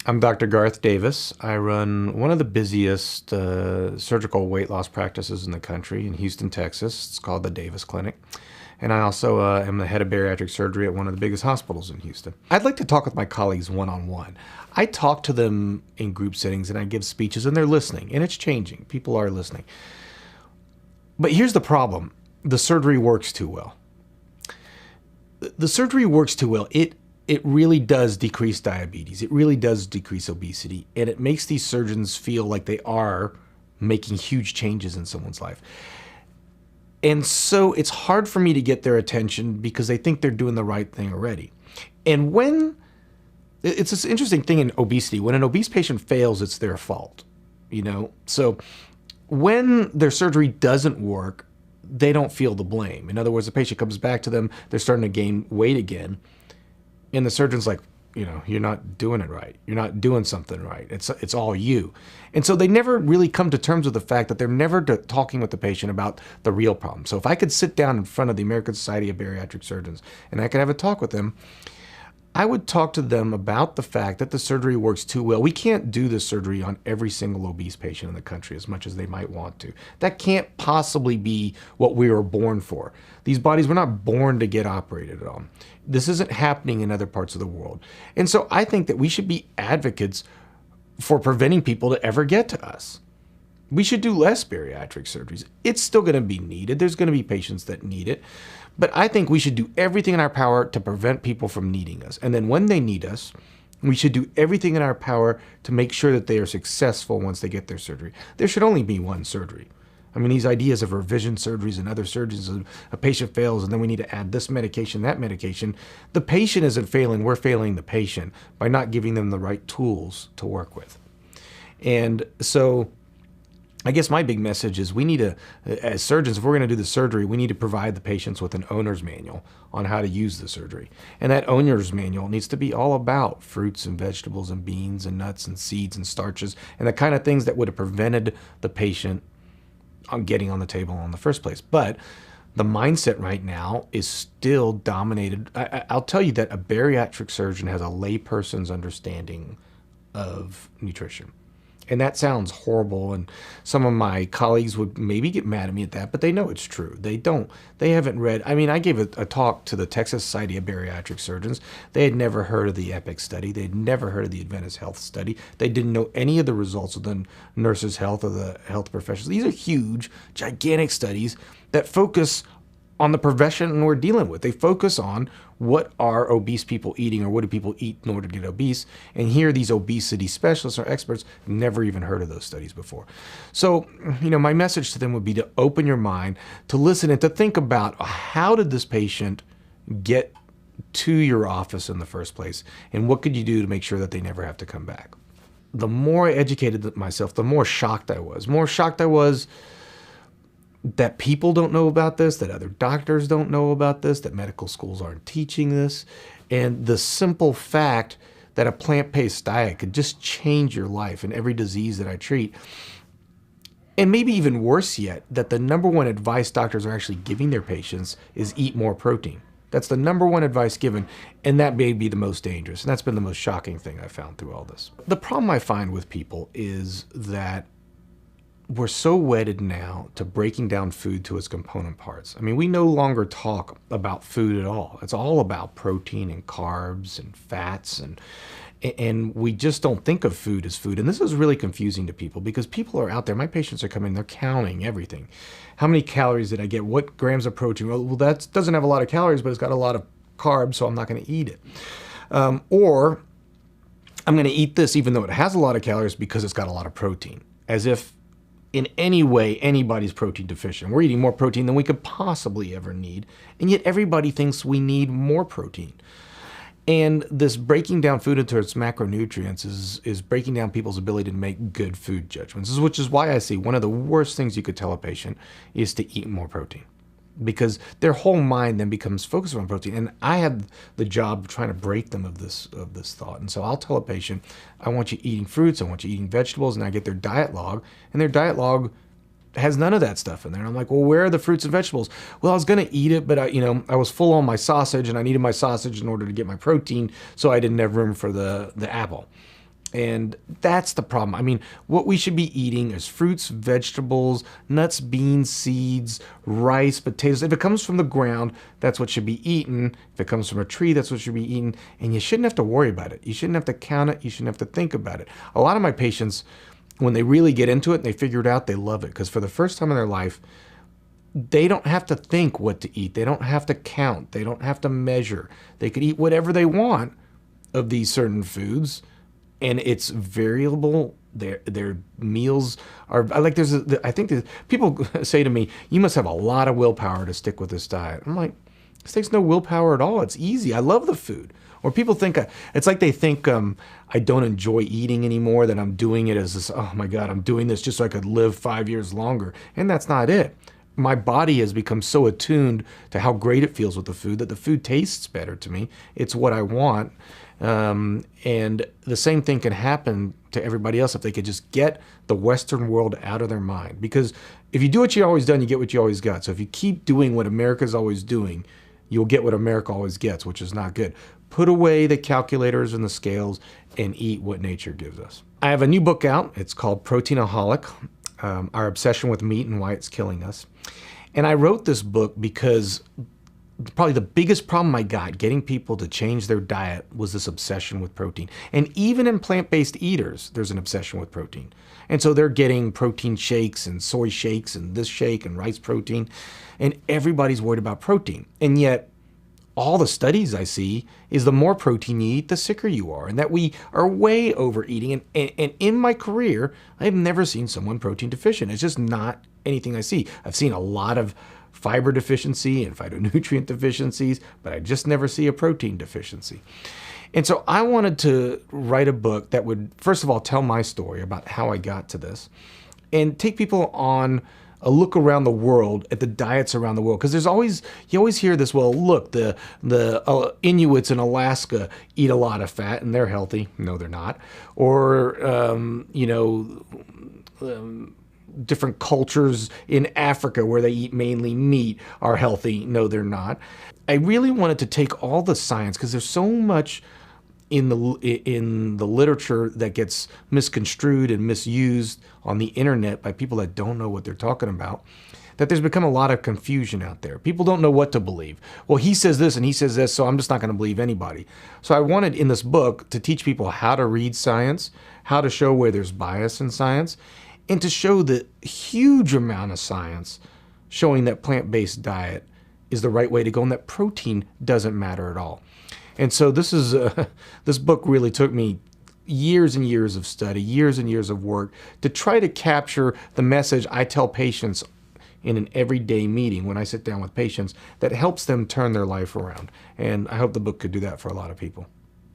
I'm Dr. Garth Davis. I run one of the busiest surgical weight loss practices in the country in Houston, Texas. It's called the Davis Clinic. And I also am the head of bariatric surgery at one of the biggest hospitals in Houston. I'd like to talk with my colleagues one-on-one. I talk to them in group settings and I give speeches and they're listening, and it's changing. People are listening. But here's the problem. The surgery works too well. The surgery works too well. It really does decrease diabetes. It really does decrease obesity. And it makes these surgeons feel like they are making huge changes in someone's life. And so it's hard for me to get their attention because they think they're doing the right thing already. And it's this interesting thing in obesity. When an obese patient fails, it's their fault, So when their surgery doesn't work, they don't feel the blame. In other words, the patient comes back to them, they're starting to gain weight again. And the surgeon's like, you're not doing it right. You're not doing something right. It's all you. And so they never really come to terms with the fact that they're never talking with the patient about the real problem. So if I could sit down in front of the American Society of Bariatric Surgeons and I could have a talk with them, I would talk to them about the fact that the surgery works too well. We can't do this surgery on every single obese patient in the country as much as they might want to. That can't possibly be what we were born for. These bodies were not born to get operated on. This isn't happening in other parts of the world. And so I think that we should be advocates for preventing people to ever get to us. We should do less bariatric surgeries. It's still going to be needed. There's going to be patients that need it. But I think we should do everything in our power to prevent people from needing us. And then when they need us, we should do everything in our power to make sure that they are successful once they get their surgery. There should only be one surgery. I mean, these ideas of revision surgeries and other surgeries, a patient fails and then we need to add this medication, that medication. The patient isn't failing, we're failing the patient by not giving them the right tools to work with. And so I guess my big message is we need to, as surgeons, if we're going to do the surgery, we need to provide the patients with an owner's manual on how to use the surgery. And that owner's manual needs to be all about fruits and vegetables and beans and nuts and seeds and starches and the kind of things that would have prevented the patient on getting on the table in the first place. But the mindset right now is still dominated. I'll tell you that a bariatric surgeon has a layperson's understanding of nutrition. And that sounds horrible, and some of my colleagues would maybe get mad at me at that, but they know it's true. They haven't read. I mean, I gave a talk to the Texas Society of Bariatric Surgeons. They had never heard of the EPIC study. They'd never heard of the Adventist Health study. They didn't know any of the results of the nurses' health or the health professionals. These are huge, gigantic studies that focus on the profession we're dealing with. They focus on what are obese people eating or what do people eat in order to get obese. And here these obesity specialists or experts never even heard of those studies before. So, my message to them would be to open your mind, to listen and to think about how did this patient get to your office in the first place and what could you do to make sure that they never have to come back. The more I educated myself, the more shocked I was. That people don't know about this, that other doctors don't know about this, that medical schools aren't teaching this, and the simple fact that a plant-based diet could just change your life in every disease that I treat. And maybe even worse yet, that the number one advice doctors are actually giving their patients is eat more protein. That's the number one advice given, and that may be the most dangerous, and that's been the most shocking thing I've found through all this. The problem I find with people is that we're so wedded now to breaking down food to its component parts. I mean, we no longer talk about food at all. It's all about protein and carbs and fats, and we just don't think of food as food. And this is really confusing to people because people are out there, my patients are coming, they're counting everything. How many calories did I get? What grams of protein? Well, that doesn't have a lot of calories, but it's got a lot of carbs, so I'm not gonna eat it. Or I'm gonna eat this even though it has a lot of calories because it's got a lot of protein, as if in any way anybody's protein deficient. We're eating more protein than we could possibly ever need, and yet everybody thinks we need more protein. And this breaking down food into its macronutrients is breaking down people's ability to make good food judgments, which is why I see one of the worst things you could tell a patient is to eat more protein, because their whole mind then becomes focused on protein. And I have the job of trying to break them of this thought. And so I'll tell a patient, I want you eating fruits, I want you eating vegetables, and I get their diet log, and their diet log has none of that stuff in there. And I'm like, well, where are the fruits and vegetables? Well, I was going to eat it, but I was full on my sausage, and I needed my sausage in order to get my protein, so I didn't have room for the apple. And that's the problem. I mean, what we should be eating is fruits, vegetables, nuts, beans, seeds, rice, potatoes. If it comes from the ground, that's what should be eaten. If it comes from a tree, that's what should be eaten. And you shouldn't have to worry about it. You shouldn't have to count it. You shouldn't have to think about it. A lot of my patients, when they really get into it and they figure it out, they love it. Because for the first time in their life, they don't have to think what to eat. They don't have to count. They don't have to measure. They could eat whatever they want of these certain foods, and it's variable. Their meals are like I think people say to me, "You must have a lot of willpower to stick with this diet." I'm like, this takes no willpower at all. It's easy. I love the food. Or people think it's like they think I don't enjoy eating anymore. That I'm doing it as this. Oh my God, I'm doing this just so I could live 5 years longer, and that's not it. My body has become so attuned to how great it feels with the food that the food tastes better to me. It's what I want. And the same thing can happen to everybody else if they could just get the Western world out of their mind. Because if you do what you always done, you get what you always got. So if you keep doing what America's always doing, you'll get what America always gets, which is not good. Put away the calculators and the scales and eat what nature gives us. I have a new book out. It's called Proteinaholic, Our Obsession with Meat and Why It's Killing Us. And I wrote this book because probably the biggest problem I got getting people to change their diet was this obsession with protein. And even in plant-based eaters, there's an obsession with protein. And so they're getting protein shakes and soy shakes and this shake and rice protein, and everybody's worried about protein. And yet all the studies I see is the more protein you eat, the sicker you are, and that we are way overeating. And in my career, I've never seen someone protein deficient. It's just not anything I see. I've seen a lot of fiber deficiency and phytonutrient deficiencies, but I just never see a protein deficiency. And so I wanted to write a book that would, first of all, tell my story about how I got to this and take people on a look around the world at the diets around the world. Because you always hear this, well, look, the Inuits in Alaska eat a lot of fat and they're healthy. No, they're not. Or, different cultures in Africa where they eat mainly meat are healthy. No, they're not. I really wanted to take all the science, because there's so much in the literature that gets misconstrued and misused on the internet by people that don't know what they're talking about, that there's become a lot of confusion out there. People don't know what to believe. Well, he says this and he says this, so I'm just not going to believe anybody. So I wanted in this book to teach people how to read science, how to show where there's bias in science, and to show the huge amount of science showing that plant-based diet is the right way to go and that protein doesn't matter at all. And so this book really took me years and years of study, years and years of work to try to capture the message I tell patients in an everyday meeting when I sit down with patients that helps them turn their life around. And I hope the book could do that for a lot of people.